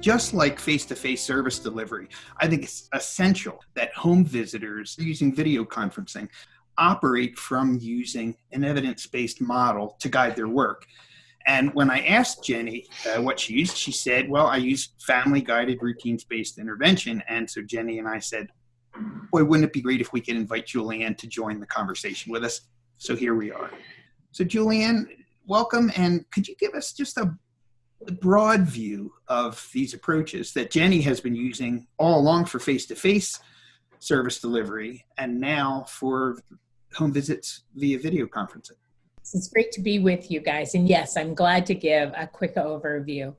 Just like face-to-face service delivery, I think it's essential that home visitors using video conferencing operate from using an evidence-based model to guide their work. And when I asked Jenny what she used, she said, well, I use family-guided routines-based intervention. And so Jenny and I said, boy, wouldn't it be great if we could invite Juliann to join the conversation with us? So here we are. So Juliann, welcome. And could you give us just a broad view of these approaches that Jenny has been using all along for face-to-face service delivery and now for home visits via video conferencing? It's great to be with you guys. And yes, I'm glad to give a quick overview.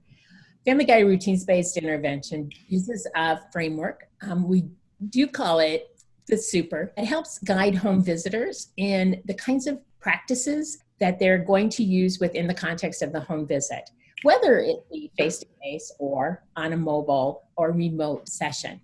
Family Guided Routines-Based Intervention uses a framework. We do call it the SUPER. It helps guide home visitors in the kinds of practices that they're going to use within the context of the home visit, whether it be face-to-face or on a mobile or remote session.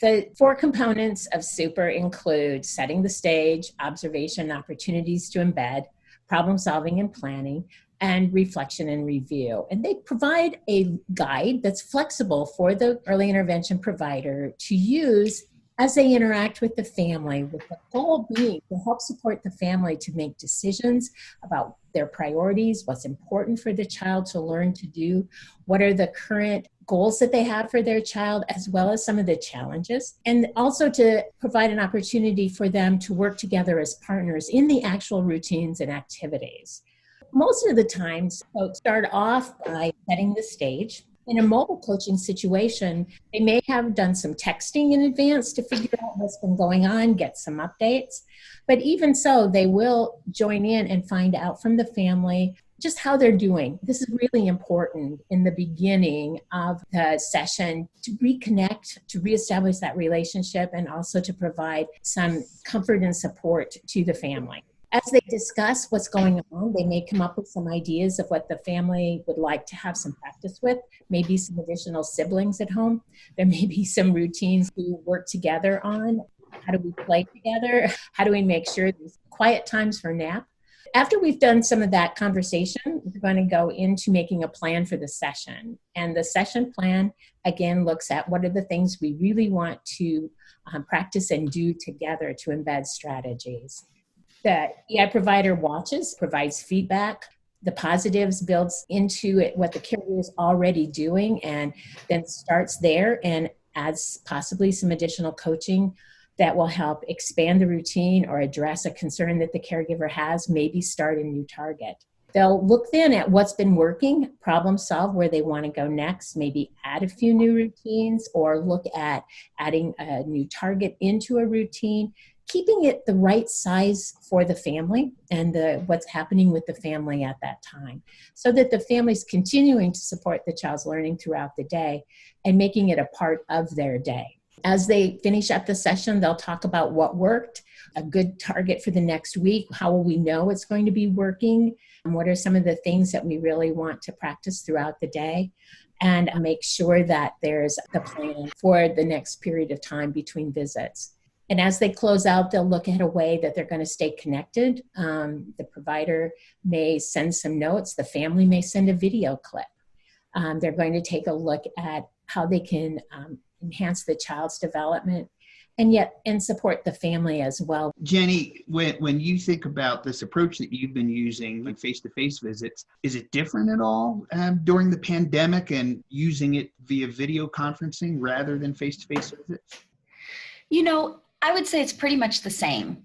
The 4 components of SUPER include setting the stage, observation, opportunities to embed, problem solving and planning, and reflection and review. And they provide a guide that's flexible for the early intervention provider to use as they interact with the family, with the goal being to help support the family to make decisions about their priorities, what's important for the child to learn to do, what are the current goals that they have for their child, as well as some of the challenges, and also to provide an opportunity for them to work together as partners in the actual routines and activities. Most of the times, folks start off by setting the stage. In a mobile coaching situation, they may have done some texting in advance to figure out what's been going on, get some updates. But even so, they will join in and find out from the family just how they're doing. This is really important in the beginning of the session to reconnect, to reestablish that relationship, and also to provide some comfort and support to the family. As they discuss what's going on, they may come up with some ideas of what the family would like to have some practice with, maybe some additional siblings at home. There may be some routines we work together on. How do we play together? How do we make sure there's quiet times for nap? After we've done some of that conversation, we're going to go into making a plan for the session. And the session plan, again, looks at what are the things we really want to practice and do together to embed strategies. The EI provider watches, provides feedback. The positives builds into it what the caregiver is already doing and then starts there and adds possibly some additional coaching that will help expand the routine or address a concern that the caregiver has, maybe start a new target. They'll look then at what's been working, problem solve where they want to go next, maybe add a few new routines or look at adding a new target into a routine, keeping it the right size for the family and what's happening with the family at that time so that the family's continuing to support the child's learning throughout the day and making it a part of their day. As they finish up the session, they'll talk about what worked, a good target for the next week, how will we know it's going to be working, and what are some of the things that we really want to practice throughout the day, and make sure that there's the plan for the next period of time between visits. And as they close out, they'll look at a way that they're going to stay connected. The provider may send some notes. The family may send a video clip. They're going to take a look at how they can enhance the child's development and support the family as well. Jenny, when you think about this approach that you've been using, like face-to-face visits, is it different at all during the pandemic and using it via video conferencing rather than face-to-face visits? You know, I would say it's pretty much the same.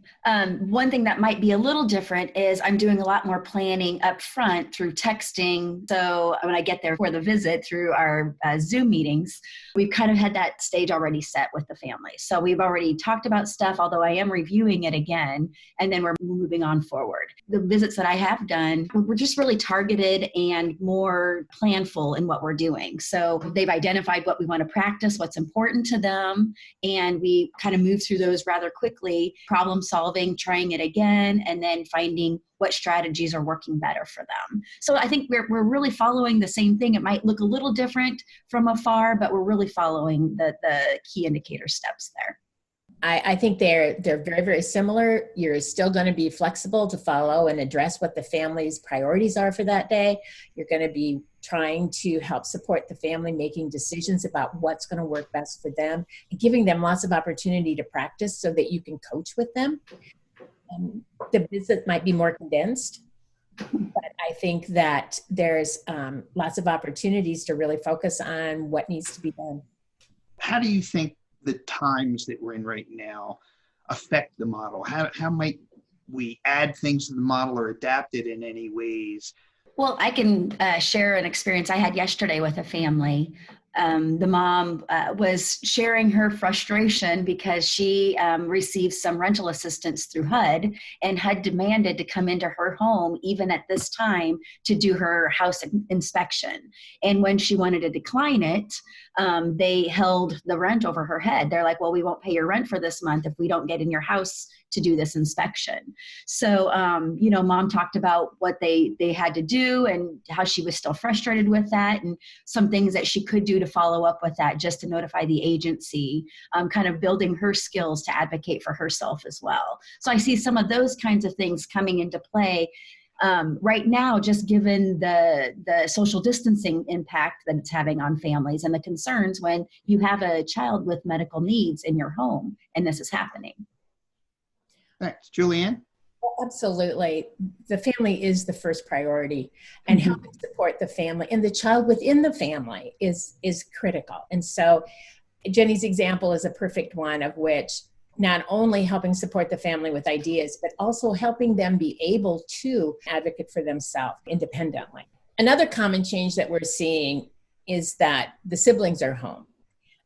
One thing that might be a little different is I'm doing a lot more planning up front through texting. So when I get there for the visit through our Zoom meetings, we've kind of had that stage already set with the family. So we've already talked about stuff, although I am reviewing it again, and then we're moving on forward. The visits that I have done, we're just really targeted and more planful in what we're doing. So they've identified what we want to practice, what's important to them, and we kind of move through those rather quickly, problem solving, trying it again, and then finding what strategies are working better for them. So I think we're really following the same thing. It might look a little different from afar, but we're really following the key indicator steps there. I think they're very, very similar. You're still going to be flexible to follow and address what the family's priorities are for that day. You're going to be trying to help support the family making decisions about what's going to work best for them, and giving them lots of opportunity to practice so that you can coach with them. The visit might be more condensed, but I think that there's lots of opportunities to really focus on what needs to be done. How do you think the times that we're in right now affect the model? How might we add things to the model or adapt it in any ways? Well, I can share an experience I had yesterday with a family. The mom was sharing her frustration because she received some rental assistance through HUD, and HUD demanded to come into her home even at this time to do her house inspection. And when she wanted to decline it, they held the rent over her head. They're like, well, we won't pay your rent for this month if we don't get in your house to do this inspection. So, mom talked about what they had to do and how she was still frustrated with that, and some things that she could do to follow up with that, just to notify the agency, kind of building her skills to advocate for herself as well. So I see some of those kinds of things coming into play right now, just given the social distancing impact that it's having on families and the concerns when you have a child with medical needs in your home and this is happening. Thanks. Juliann? Absolutely. The family is the first priority, and helping support the family and the child within the family is critical. And so Jenny's example is a perfect one, of which not only helping support the family with ideas, but also helping them be able to advocate for themselves independently. Another common change that we're seeing is that the siblings are home.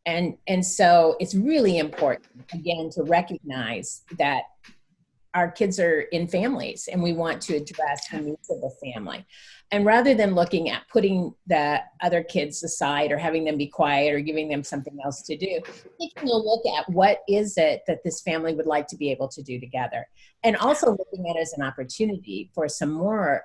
And so it's really important, again, to recognize that our kids are in families and we want to address the needs of the family. And rather than looking at putting the other kids aside or having them be quiet or giving them something else to do, taking a look at what is it that this family would like to be able to do together. And also looking at it as an opportunity for some more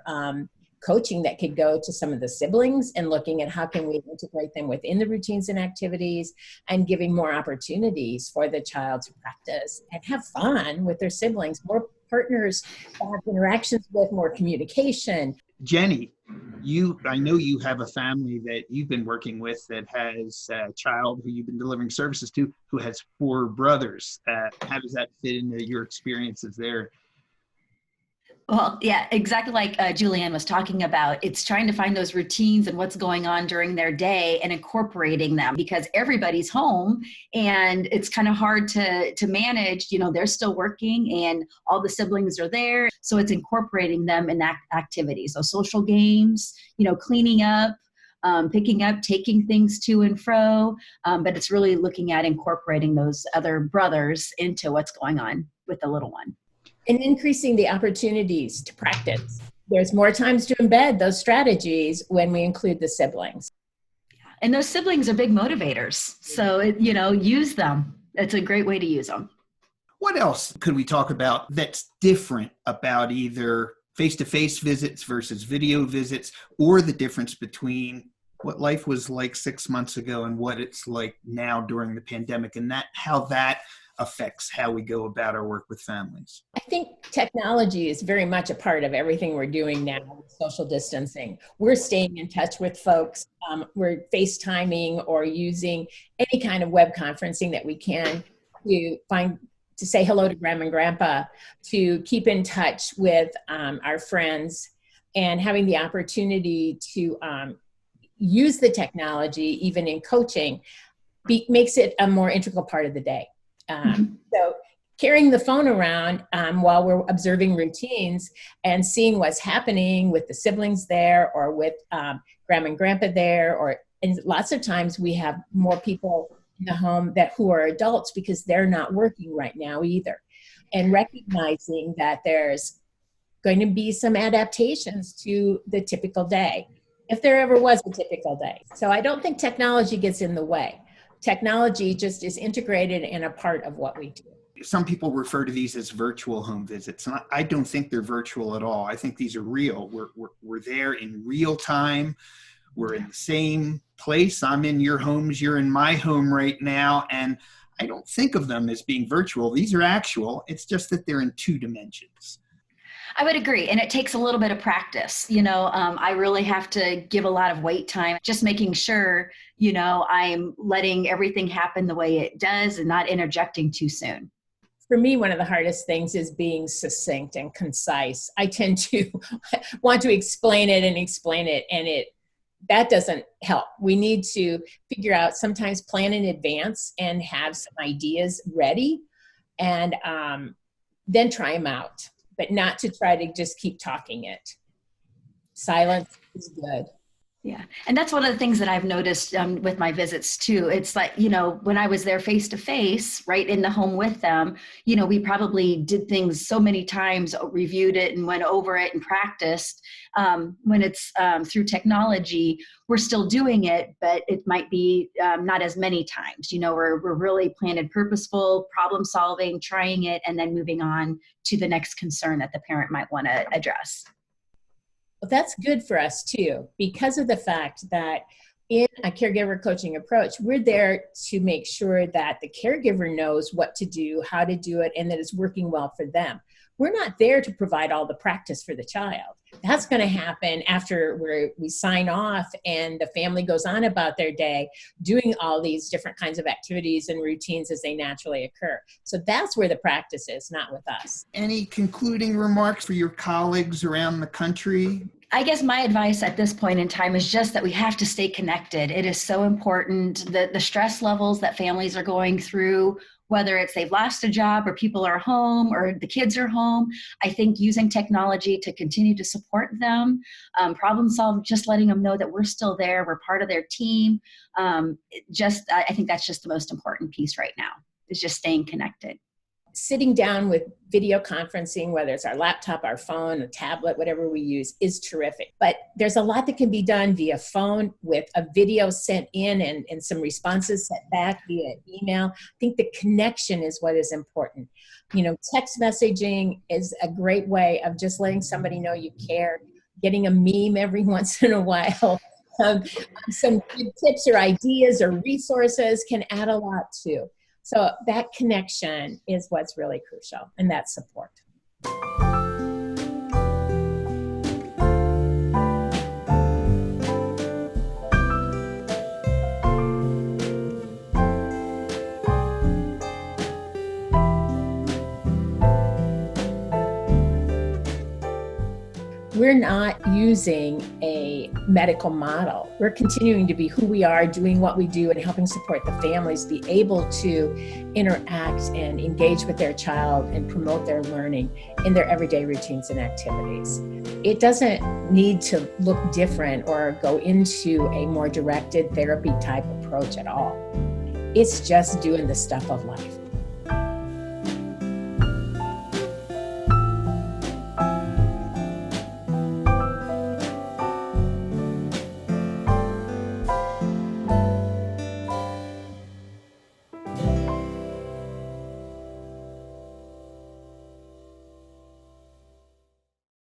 coaching that could go to some of the siblings, and looking at how can we integrate them within the routines and activities, and giving more opportunities for the child to practice and have fun with their siblings, more partners to have interactions with, more communication. Jenny, I know you have a family that you've been working with that has a child who you've been delivering services to who has 4 brothers. How does that fit into your experiences there? Well, yeah, exactly like Juliann was talking about. It's trying to find those routines and what's going on during their day and incorporating them, because everybody's home and it's kind of hard to manage. They're still working and all the siblings are there. So it's incorporating them in activities. So social games, cleaning up, picking up, taking things to and fro. But it's really looking at incorporating those other brothers into what's going on with the little one. And increasing the opportunities to practice. There's more times to embed those strategies when we include the siblings. And those siblings are big motivators. So, use them. It's a great way to use them. What else could we talk about that's different about either face-to-face visits versus video visits, or the difference between what life was like 6 months ago and what it's like now during the pandemic, and how that affects how we go about our work with families? I think technology is very much a part of everything we're doing now with social distancing. We're staying in touch with folks. We're FaceTiming or using any kind of web conferencing that we can to say hello to Grandma and Grandpa, to keep in touch with our friends, and having the opportunity to use the technology, even in coaching, makes it a more integral part of the day. So carrying the phone around while we're observing routines and seeing what's happening with the siblings there, or with Grandma and Grandpa there, and lots of times we have more people in the home who are adults because they're not working right now either. And recognizing that there's going to be some adaptations to the typical day, if there ever was a typical day. So I don't think technology gets in the way. Technology just is integrated and a part of what we do. Some people refer to these as virtual home visits, and I don't think they're virtual at all. I think these are real. We're there in real time. We're in the same place. I'm in your homes. You're in my home right now. And I don't think of them as being virtual. These are actual. It's just that they're in 2 dimensions. I would agree. And it takes a little bit of practice. I really have to give a lot of wait time, just making sure, I'm letting everything happen the way it does and not interjecting too soon. For me, one of the hardest things is being succinct and concise. I tend to want to explain it, and that doesn't help. We need to figure out, sometimes plan in advance and have some ideas ready, and then try them out, but not to try to just keep talking it. Silence is good. Yeah. And that's one of the things that I've noticed with my visits too. It's like, when I was there face to face, right in the home with them, we probably did things so many times, reviewed it and went over it and practiced. When it's through technology, we're still doing it, but it might be not as many times. We're really planted, purposeful, problem solving, trying it, and then moving on to the next concern that the parent might want to address. Well, that's good for us too, because of the fact that in a caregiver coaching approach, we're there to make sure that the caregiver knows what to do, how to do it, and that it's working well for them. We're not there to provide all the practice for the child. That's going to happen after we sign off and the family goes on about their day, doing all these different kinds of activities and routines as they naturally occur. So that's where the practice is, not with us. Any concluding remarks for your colleagues around the country? I guess my advice at this point in time is just that we have to stay connected. It is so important that the stress levels that families are going through, whether it's they've lost a job or people are home or the kids are home, I think using technology to continue to support them, problem solve, just letting them know that we're still there, we're part of their team. I think that's just the most important piece right now, is just staying connected. Sitting down with video conferencing, whether it's our laptop, our phone, a tablet, whatever we use, is terrific. But there's a lot that can be done via phone with a video sent in and some responses sent back via email. I think the connection is what is important. Text messaging is a great way of just letting somebody know you care, getting a meme every once in a while. Some good tips or ideas or resources can add a lot too. So that connection is what's really crucial, and that support. We're not using a medical model. We're continuing to be who we are, doing what we do, and helping support the families be able to interact and engage with their child and promote their learning in their everyday routines and activities. It doesn't need to look different or go into a more directed therapy type approach at all. It's just doing the stuff of life.